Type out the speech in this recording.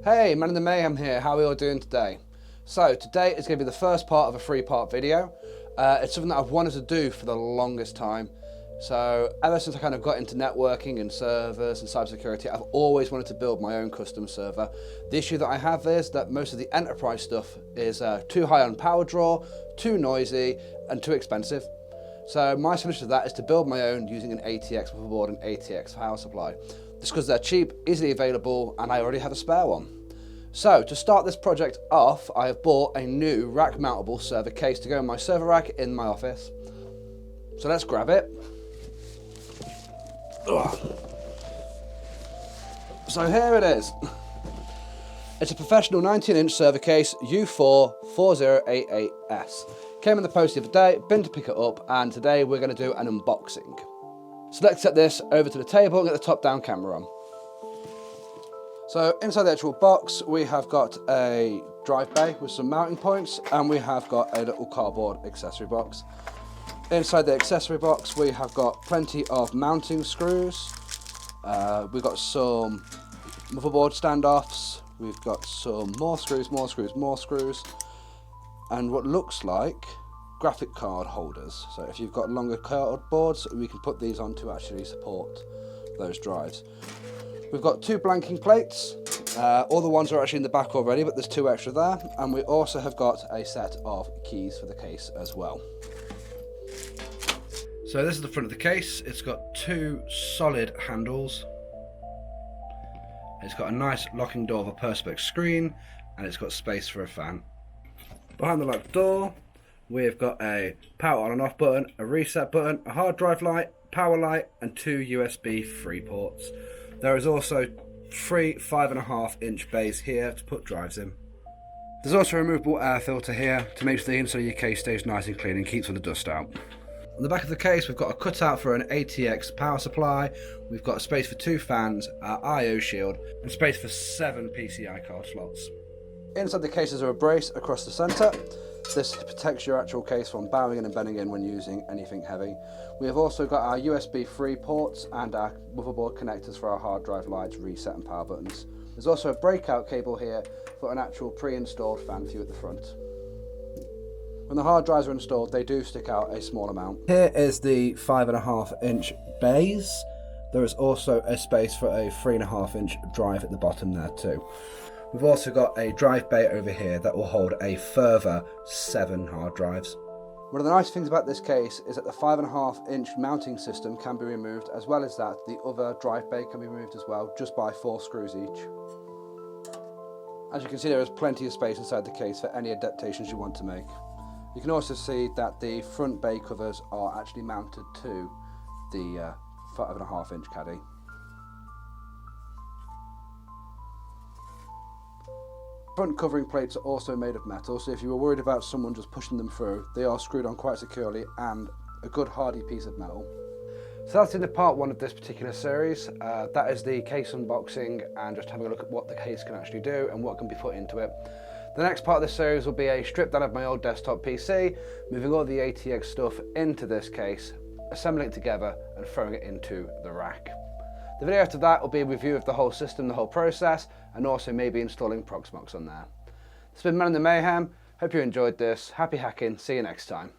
Hey, Man in the Mayhem here, how are we all doing today? So today is going to be the first part of a 3-part video. It's something that I've wanted to do for the longest time. So ever since I kind of got into networking and servers and cybersecurity, I've always wanted to build my own custom server. The issue that I have is that most of the enterprise stuff is too high on power draw, too noisy and too expensive. So my solution to that is to build my own using an ATX motherboard and ATX power supply. Just because they're cheap, easily available, and I already have a spare one. So to start this project off, I have bought a new rack mountable server case to go in my server rack in my office. So let's grab it. Ugh. So here it is. It's a professional 19-inch server case, U-40-4088-S. Came in the post the other day, been to pick it up, and today we're going to do an unboxing. So let's set this over to the table and get the top-down camera on. So inside the actual box, we have got a drive bay with some mounting points, and we have got a little cardboard accessory box. Inside the accessory box, we have got plenty of mounting screws. We've got some motherboard standoffs. We've got some more screws, and what looks like graphic card holders. So if you've got longer cardboards, we can put these on to actually support those drives. We've got 2 blanking plates. All the ones are actually in the back already, but there's 2 extra there. And we also have got a set of keys for the case as well. So this is the front of the case. It's got 2 solid handles. It's got a nice locking door with a perspex screen, and it's got space for a fan. Behind the locked door, we've got a power on and off button, a reset button, a hard drive light, power light, and 2 USB 3 ports. There is also 3 5.5-inch bays here to put drives in. There's also a removable air filter here to make sure the inside of your case stays nice and clean and keeps all the dust out. On the back of the case, we've got a cutout for an ATX power supply. We've got space for 2 fans, our I/O shield, and space for 7 PCI card slots. Inside the case is a brace across the centre. This protects your actual case from bowing and bending in when using anything heavy. We have also got our USB 3 ports and our motherboard connectors for our hard drive lights, reset and power buttons. There's also a breakout cable here for an actual pre-installed fan for you at the front. When the hard drives are installed, they do stick out a small amount. Here is the 5.5-inch bays. There is also a space for a 3.5-inch drive at the bottom there too. We've also got a drive bay over here that will hold a further 7 hard drives. One of the nice things about this case is that the 5.5-inch mounting system can be removed, as well as that the other drive bay can be removed as well, just by 4 screws each. As you can see, there is plenty of space inside the case for any adaptations you want to make. You can also see that the front bay covers are actually mounted to the 5.5-inch caddy. Front covering plates are also made of metal, so if you were worried about someone just pushing them through, they are screwed on quite securely and a good hardy piece of metal. So that's in the part 1 of this particular series. That is the case unboxing and just having a look at what the case can actually do and what can be put into it. The next part of this series will be a strip down of my old desktop PC, moving all the ATX stuff into this case, assembling it together and throwing it into the rack. The video after that will be a review of the whole system, the whole process, and also maybe installing Proxmox on there. This has been Man in the Mayhem. Hope you enjoyed this. Happy hacking. See you next time.